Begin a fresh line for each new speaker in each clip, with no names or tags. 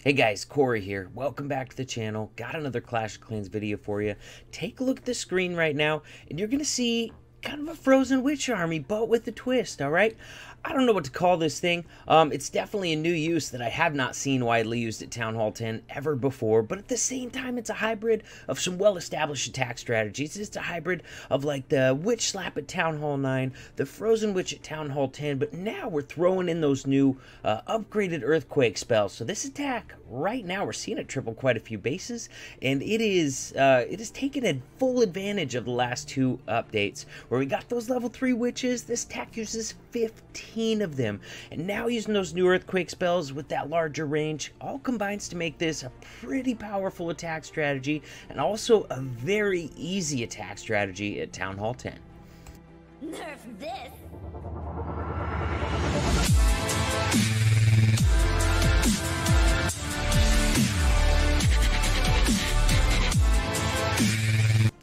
Hey guys, Corey here. Welcome back to the channel. Got another Clash of Clans video for you. Take a look at the screen right now, and you're going to see kind of a frozen witch army, but with a twist, alright? I don't know what to call this thing. It's definitely a new use that I have not seen widely used at Town Hall 10 ever before, but at the same time, it's a hybrid of some well-established attack strategies. It's a hybrid of like the Witch Slap at Town Hall 9, the Frozen Witch at Town Hall 10, but now we're throwing in those new upgraded Earthquake spells. So this attack, right now, we're seeing it triple quite a few bases, and it is taking a full advantage of the last two updates, where we got those level 3 witches. This attack uses 15 of them, and now using those new Earthquake spells with that larger range all combines to make this a pretty powerful attack strategy, and also a very easy attack strategy at Town Hall 10.
Nerf this!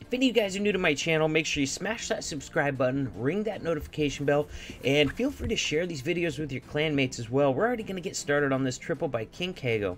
If any of you guys are new to my channel, make sure you smash that subscribe button, ring that notification bell, and feel free to share these videos with your clanmates as well. We're already going to get started on this triple by King Kago.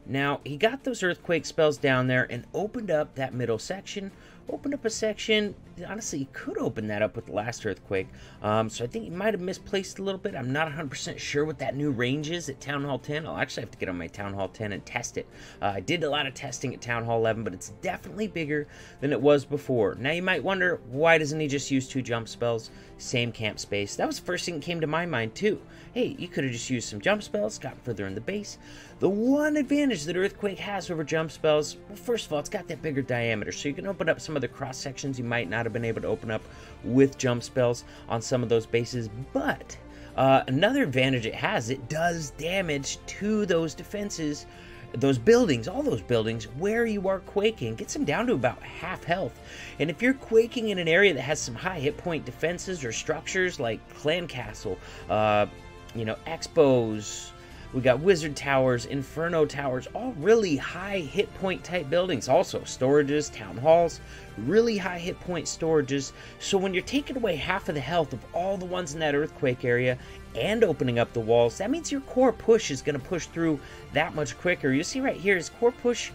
Now, he got those Earthquake spells down there and opened up that middle section. Opened up a section, honestly, he could open that up with the last Earthquake. So I think he might have misplaced a little bit. I'm not 100% sure what that new range is at Town Hall 10. I'll actually have to get on my Town Hall 10 and test it. I did a lot of testing at Town Hall 11, but it's definitely bigger than it was before. Now you might wonder, why doesn't he just use 2 jump spells? Same camp space. That was the first thing that came to my mind too. Hey, you could have just used some jump spells, gotten further in the base. The one advantage that Earthquake has over jump spells, well, first of all, it's got that bigger diameter, so you can open up some of the cross sections you might not have been able to open up with jump spells on some of those bases. But another advantage it has, it does damage to those defenses, those buildings, all those buildings where you are quaking. Gets them down to about half health. And if you're quaking in an area that has some high hit point defenses or structures like Clan Castle, Expos, we got Wizard Towers, Inferno Towers, all really high hit point type buildings. Also, storages, town halls, really high hit point storages. So when you're taking away half of the health of all the ones in that Earthquake area and opening up the walls, that means your core push is going to push through that much quicker. You see right here, his core push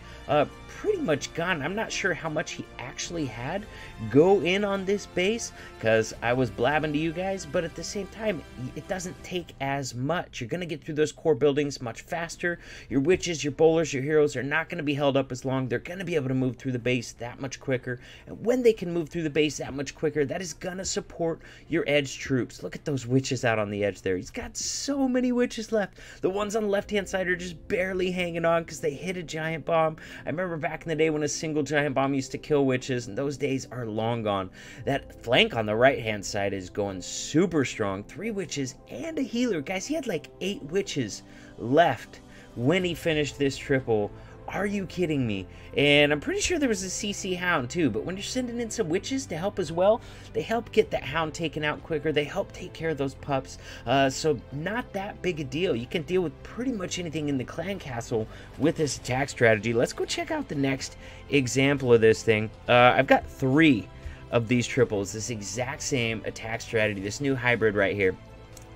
pretty much gone. I'm not sure how much he actually had go in on this base, because I was blabbing to you guys, but at the same time, it doesn't take as much. You're going to get through those core buildings much faster. Your witches, your bowlers, your heroes are not going to be held up as long. They're going to be able to move through the base that much quicker, and when they can move through the base that much quicker, that is going to support your edge troops. Look at those witches out on the edge there. He's got so many witches left. The ones on the left-hand side are just barely hanging on because they hit a giant bomb. I remember back in the day when a single giant bomb used to kill witches, and those days are long gone. That flank on the right-hand side is going super strong. 3 witches and a healer. Guys, he had like 8 witches left when he finished this triple. Are you kidding me? And I'm pretty sure there was a CC Hound too, but when you're sending in some witches to help as well, they help get that Hound taken out quicker. They help take care of those pups. So not that big a deal. You can deal with pretty much anything in the Clan Castle with this attack strategy. Let's go check out the next example of this thing. I've got 3 of these triples, this exact same attack strategy, this new hybrid right here,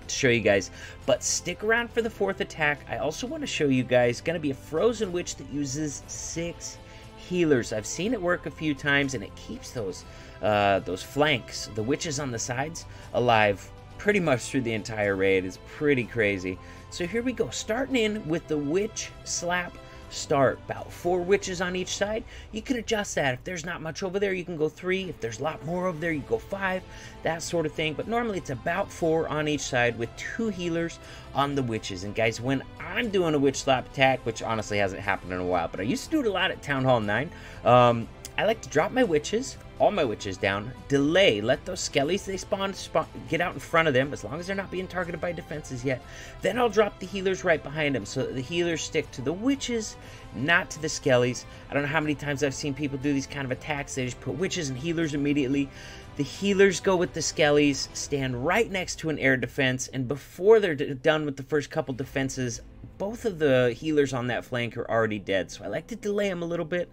to show you guys. But stick around for the 4th attack. I also want to show you guys, going to be a Frozen Witch that uses 6 healers. I've seen it work a few times, and it keeps those flanks, the witches on the sides, alive pretty much through the entire raid. It's pretty crazy. So here we go, starting in with the Witch Slap start. About 4 witches on each side. You can adjust that. If there's not much over there, you can go 3. If there's a lot more over there, you go 5. That sort of thing. But normally it's about 4 on each side with 2 healers on the witches. And guys, when I'm doing a witch slap attack, which honestly hasn't happened in a while, but I used to do it a lot at Town Hall 9, I like to drop my witches, all my witches down, delay, let those skellies they spawn, get out in front of them, as long as they're not being targeted by defenses yet. Then I'll drop the healers right behind them, so that the healers stick to the witches, not to the skellies. I don't know how many times I've seen people do these kind of attacks. They just put witches and healers immediately. The healers go with the skellies, stand right next to an air defense, and before they're done with the first couple defenses, both of the healers on that flank are already dead, so I like to delay them a little bit.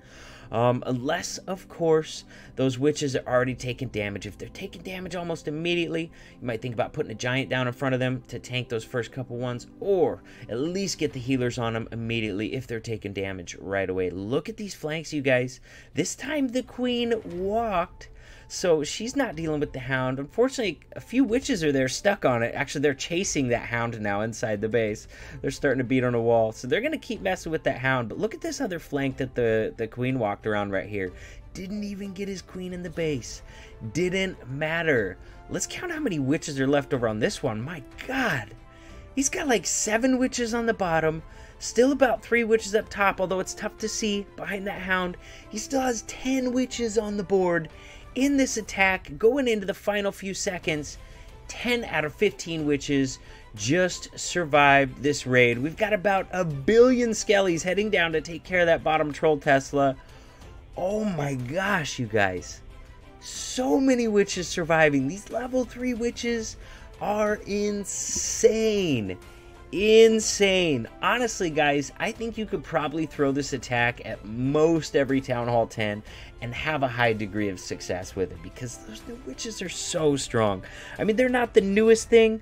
Unless, of course, those witches are already taking damage. If they're taking damage almost immediately, you might think about putting a giant down in front of them to tank those first couple ones, or at least get the healers on them immediately if they're taking damage right away. Look at these flanks, you guys. This time the queen walked, so she's not dealing with the hound. Unfortunately, a few witches are there stuck on it. Actually, they're chasing that hound now inside the base. They're starting to beat on a wall. So they're going to keep messing with that hound. But look at this other flank that the queen walked around right here. Didn't even get his queen in the base. Didn't matter. Let's count how many witches are left over on this one. My God. He's got like 7 witches on the bottom. Still about 3 witches up top, although it's tough to see behind that hound. He still has 10 witches on the board. In this attack, going into the final few seconds, 10 out of 15 witches just survived this raid. We've got about 1 billion skellies heading down to take care of that bottom troll Tesla. Oh my gosh, you guys. So many witches surviving. These level 3 witches are insane. Insane. Honestly, guys, I think you could probably throw this attack at most every Town Hall 10 and have a high degree of success with it, because those new witches are so strong. I mean, they're not the newest thing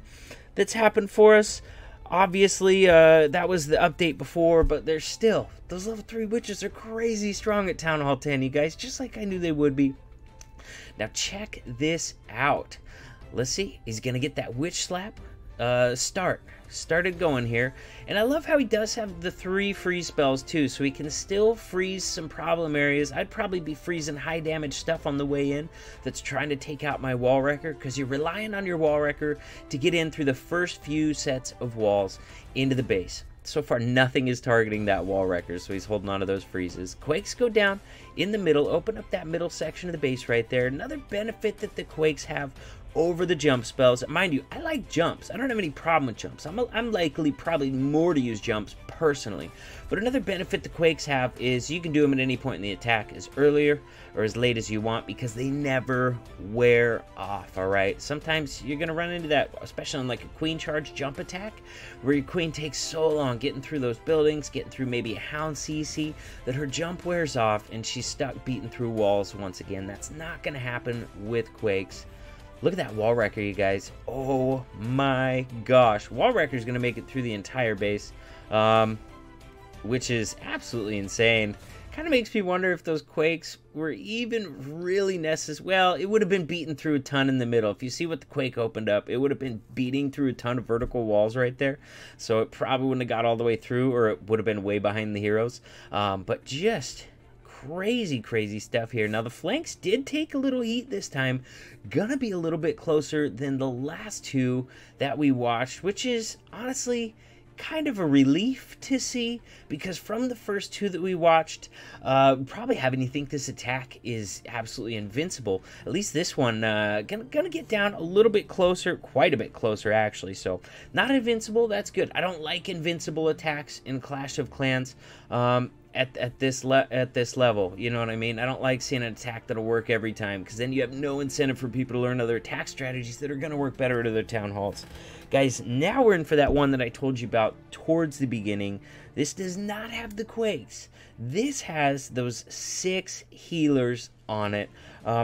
that's happened for us. Obviously, that was the update before, but they're still, those level 3 witches are crazy strong at Town Hall 10, you guys, just like I knew they would be. Now, check this out. Let's see. He's going to get that witch slap. Started going here, and I love how he does have the 3 freeze spells too, so he can still freeze some problem areas. I'd probably be freezing high damage stuff on the way in that's trying to take out my wall wrecker, because you're relying on your wall wrecker to get in through the first few sets of walls into the base. So far, nothing is targeting that wall wrecker, so he's holding on to those freezes. Quakes go down in the middle, open up that middle section of the base right there. Another benefit that the Quakes have over the jump spells. Mind you, I like jumps. I don't have any problem with jumps. I'm likely probably more to use jumps personally. But another benefit the Quakes have is you can do them at any point in the attack, as earlier or as late as you want, because they never wear off, alright? Sometimes you're going to run into that, especially on like a queen charge jump attack, where your queen takes so long getting through those buildings, getting through maybe a hound CC, that her jump wears off and she's stuck beating through walls once again. That's not going to happen with Quakes. Look at that wall wrecker, you guys. Oh my gosh. Wall wrecker is going to make it through the entire base, which is absolutely insane. Kind of makes me wonder if those Quakes were even really necessary. Well, it would have been beaten through a ton in the middle. If you see what the Quake opened up, it would have been beating through a ton of vertical walls right there. So it probably wouldn't have got all the way through, or it would have been way behind the heroes. But just crazy stuff here. Now the flanks did take a little heat this time. Gonna be a little bit closer than the last 2 that we watched, which is honestly kind of a relief to see, because from the first 2 that we watched, probably having you think this attack is absolutely invincible. At least this one gonna get down a little bit closer, quite a bit closer actually. So not invincible, that's good. I don't like invincible attacks in Clash of Clans. At this level, you know what I mean? I don't like seeing an attack that'll work every time, because then you have no incentive for people to learn other attack strategies that are going to work better at other town halls. Guys, now we're in for that one that I told you about towards the beginning. This does not have the Quakes. This has those 6 healers on it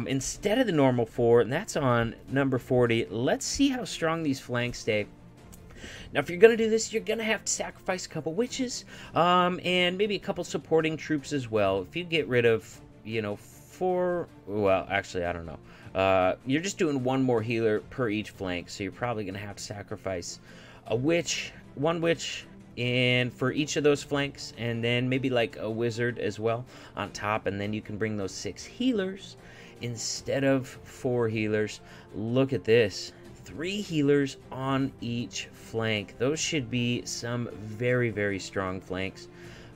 instead of the normal 4, and that's on number 40. Let's see how strong these flanks stay. Now, if you're going to do this, you're going to have to sacrifice a couple witches, and maybe a couple supporting troops as well. If you get rid of, you know, 4, well, actually, I don't know. You're just doing 1 more healer per each flank, so you're probably going to have to sacrifice a witch, 1 witch, and for each of those flanks, and then maybe like a wizard as well on top, and then you can bring those 6 healers instead of 4 healers. Look at this. 3 healers on each flank. Those should be some very strong flanks.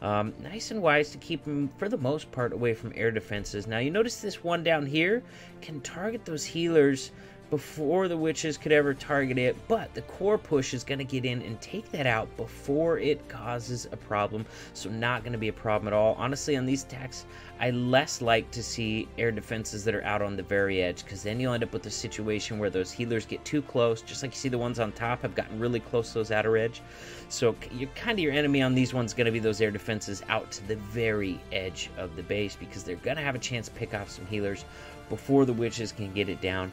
Nice and wise to keep them, for the most part, away from air defenses. Now, you notice this one down here can target those healers before the witches could ever target it, but the core push is going to get in and take that out before it causes a problem, so not going to be a problem at all. Honestly, on these attacks, I less like to see air defenses that are out on the very edge, because then you'll end up with a situation where those healers get too close, just like you see the ones on top have gotten really close to those outer edge. So your enemy on these ones going to be those air defenses out to the very edge of the base, because they're going to have a chance to pick off some healers before the witches can get it down.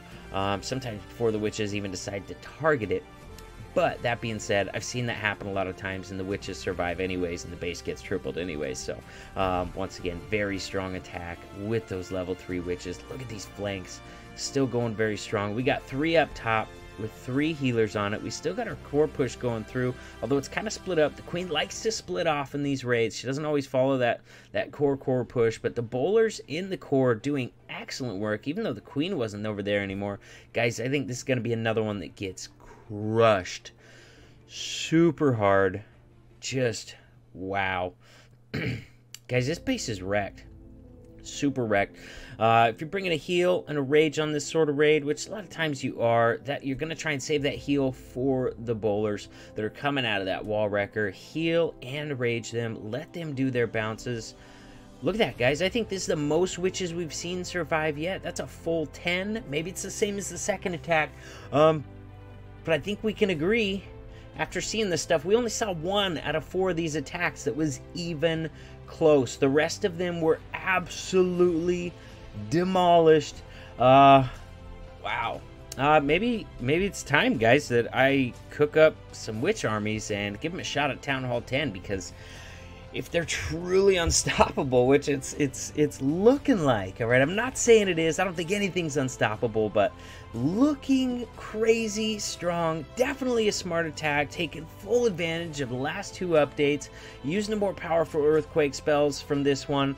Sometimes before the witches even decide to target it. But that being said, I've seen that happen a lot of times, and the witches survive anyways, and the base gets tripled anyways. So once again, very strong attack with those level 3 witches. Look at these flanks, still going very strong. We got 3 up top with 3 healers on it. We still got our core push going through, although it's kind of split up. The queen likes to split off in these raids. She doesn't always follow that core push, but the bowlers in the core doing excellent work, even though the queen wasn't over there anymore. Guys, I think this is going to be another one that gets crushed super hard. Just wow. Guys, this base is wrecked. Super wrecked. If you're bringing a heal and a rage on this sort of raid, which a lot of times you are, that you're going to try and save that heal for the bowlers that are coming out of that wall wrecker. Heal and rage them. Let them do their bounces. Look at that, guys. I think this is the most witches we've seen survive yet. That's a full 10. Maybe it's the same as the second attack. But I think we can agree, after seeing this stuff, we only saw 1 out of 4 of these attacks that was even close. The rest of them were absolutely demolished. Wow. Maybe it's time, guys, that I cook up some witch armies and give them a shot at Town Hall 10, because if they're truly unstoppable, which it's looking like, all right, I'm not saying it is. I don't think anything's unstoppable, but looking crazy strong. Definitely a smart attack, taking full advantage of the last 2 updates, using the more powerful earthquake spells from this one,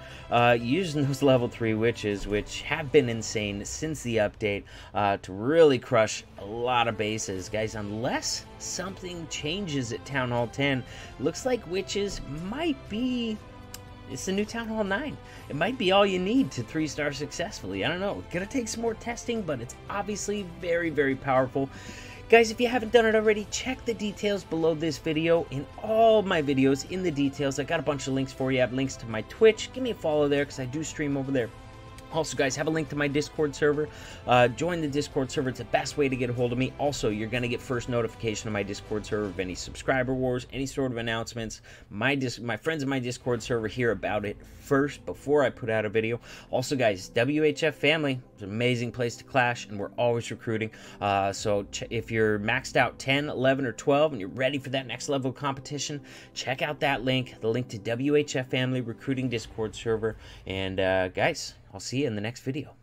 using those level 3 witches, which have been insane since the update, to really crush a lot of bases. Guys, unless something changes at Town Hall 10, looks like witches might be... It's the new Town Hall 9. It might be all you need to 3-star successfully. I don't know. Gonna take some more testing, but it's obviously very, very powerful. Guys, if you haven't done it already, check the details below this video. In all my videos, in the details, I got a bunch of links for you. I have links to my Twitch. Give me a follow there, because I do stream over there. Also, guys, have a link to my Discord server. Join the Discord server. It's the best way to get a hold of me. Also, you're going to get first notification on my Discord server of any subscriber wars, any sort of announcements. My friends in my Discord server hear about it first before I put out a video. Also, guys, WHF Family is an amazing place to clash, and we're always recruiting. So if you're maxed out 10, 11, or 12, and you're ready for that next level of competition, check out that link, the link to WHF Family Recruiting Discord server. And, guys, I'll see you in the next video.